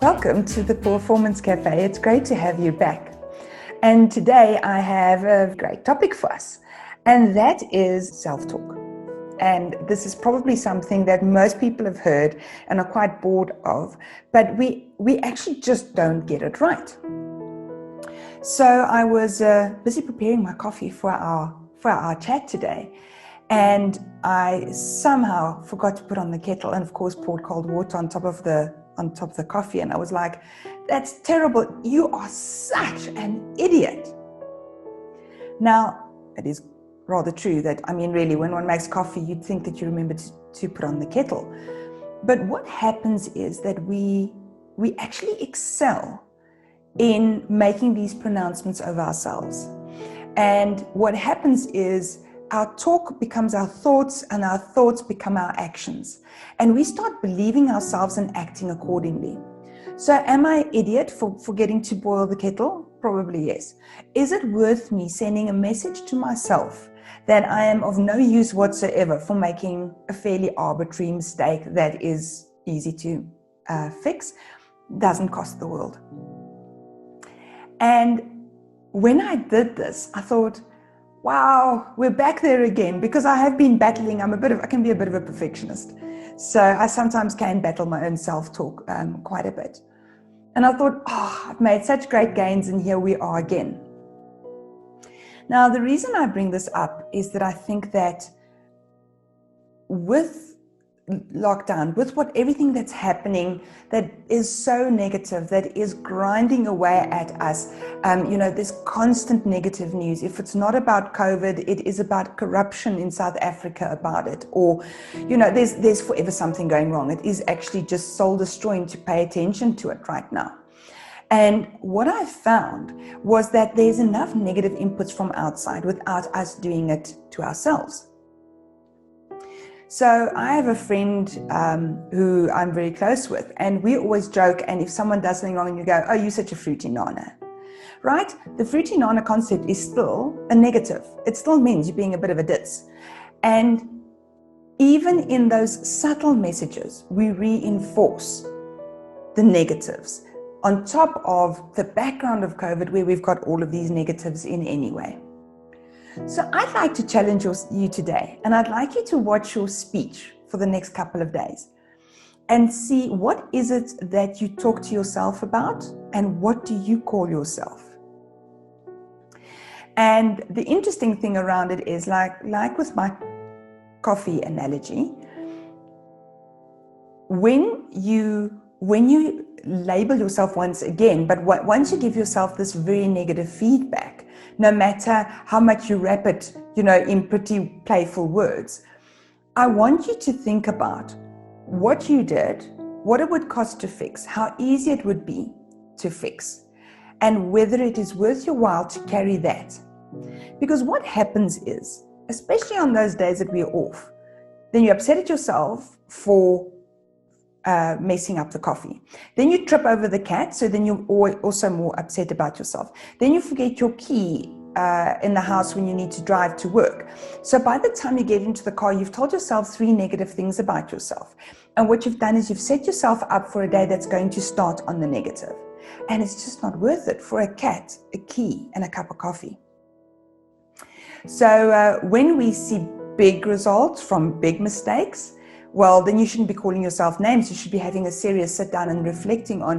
Welcome to the Performance Cafe. It's great to have you back. And today I have a great topic for us, and that is self-talk. And this is probably something that most people have heard and are quite bored of, but we actually just don't get it right. So I was busy preparing my coffee for our chat today, and I somehow forgot to put on the kettle, and of course poured cold water on top of the coffee, and I was like, that's terrible. You are such an idiot. Now, it is rather true that, really, when one makes coffee, you'd think that you remember to put on the kettle. But what happens is that we actually excel in making these pronouncements of ourselves. And what happens is our talk becomes our thoughts, and our thoughts become our actions. And we start believing ourselves and acting accordingly. So am I an idiot for forgetting to boil the kettle? Probably yes. Is it worth me sending a message to myself that I am of no use whatsoever for making a fairly arbitrary mistake that is easy to fix? Doesn't cost the world. And when I did this, I thought, wow, we're back there again, because I have been battling. I can be a bit of a perfectionist. So I sometimes can battle my own self-talk quite a bit. And I thought, I've made such great gains, and here we are again. Now, the reason I bring this up is that I think that with lockdown, with everything that's happening that is so negative, that is grinding away at us, there's constant negative news. If it's not about COVID, it is about corruption in South Africa about it, or there's forever something going wrong. It is actually just soul destroying to pay attention to it right now. And what I found was that there's enough negative inputs from outside without us doing it to ourselves. So I have a friend who I'm very close with, and we always joke, and if someone does something wrong and you go, oh, you're such a fruity nana, right? The fruity nana concept is still a negative. It still means you're being a bit of a ditz. And even in those subtle messages, we reinforce the negatives on top of the background of COVID, where we've got all of these negatives in anyway. So I'd like to challenge you today, and I'd like you to watch your speech for the next couple of days and see what is it that you talk to yourself about, and what do you call yourself. And the interesting thing around it is, like with my coffee analogy, when you label yourself once again, but once you give yourself this very negative feedback, no matter how much you wrap it, in pretty playful words, I want you to think about what you did, what it would cost to fix, how easy it would be to fix, and whether it is worth your while to carry that. Because what happens is, especially on those days that we're off, then you're upset at yourself for messing up the coffee. Then you trip over the cat, so then you're also more upset about yourself. Then you forget your key in the house when you need to drive to work. So by the time you get into the car, you've told yourself 3 negative things about yourself. And what you've done is you've set yourself up for a day that's going to start on the negative. And it's just not worth it for a cat, a key, and a cup of coffee. So when we see big results from big mistakes, well, then you shouldn't be calling yourself names. You should be having a serious sit down and reflecting on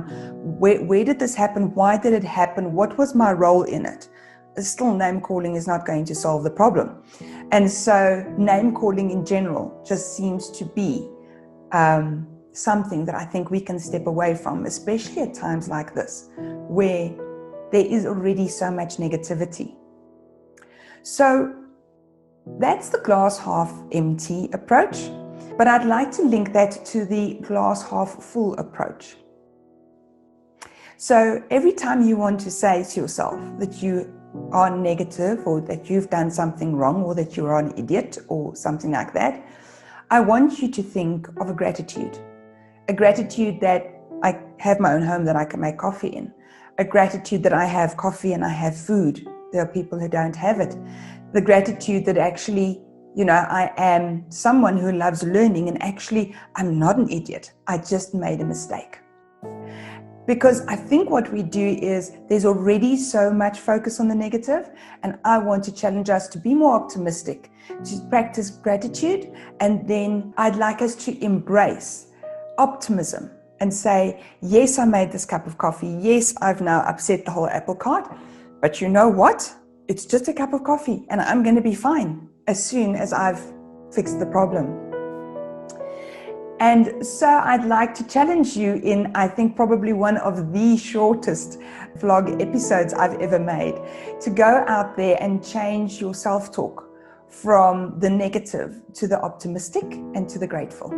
where did this happen? Why did it happen? What was my role in it? Still, name calling is not going to solve the problem. And so name calling in general just seems to be something that I think we can step away from, especially at times like this, where there is already so much negativity. So that's the glass half empty approach. But I'd like to link that to the glass half full approach. So every time you want to say to yourself that you are negative, or that you've done something wrong, or that you're an idiot, or something like that, I want you to think of a gratitude that I have my own home that I can make coffee in, a gratitude that I have coffee and I have food. There are people who don't have it. The gratitude that actually, I am someone who loves learning, and actually I'm not an idiot. I just made a mistake. Because I think what we do is there's already so much focus on the negative, and I want to challenge us to be more optimistic, to practice gratitude, and then I'd like us to embrace optimism and say, yes, I made this cup of coffee. Yes, I've now upset the whole apple cart, but you know what? It's just a cup of coffee and I'm going to be fine as soon as I've fixed the problem. And so I'd like to challenge you in, I think, probably one of the shortest vlog episodes I've ever made, to go out there and change your self-talk from the negative to the optimistic and to the grateful.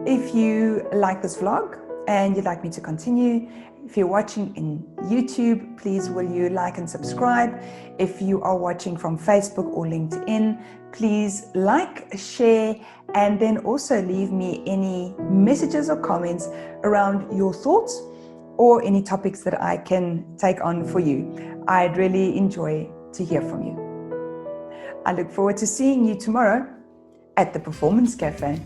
If you like this vlog and you'd like me to continue, if you're watching in YouTube, please will you like and subscribe. If you are watching from Facebook or LinkedIn, please like, share, and then also leave me any messages or comments around your thoughts or any topics that I can take on for you. I'd really enjoy to hear from you. I look forward to seeing you tomorrow at the Performance Cafe.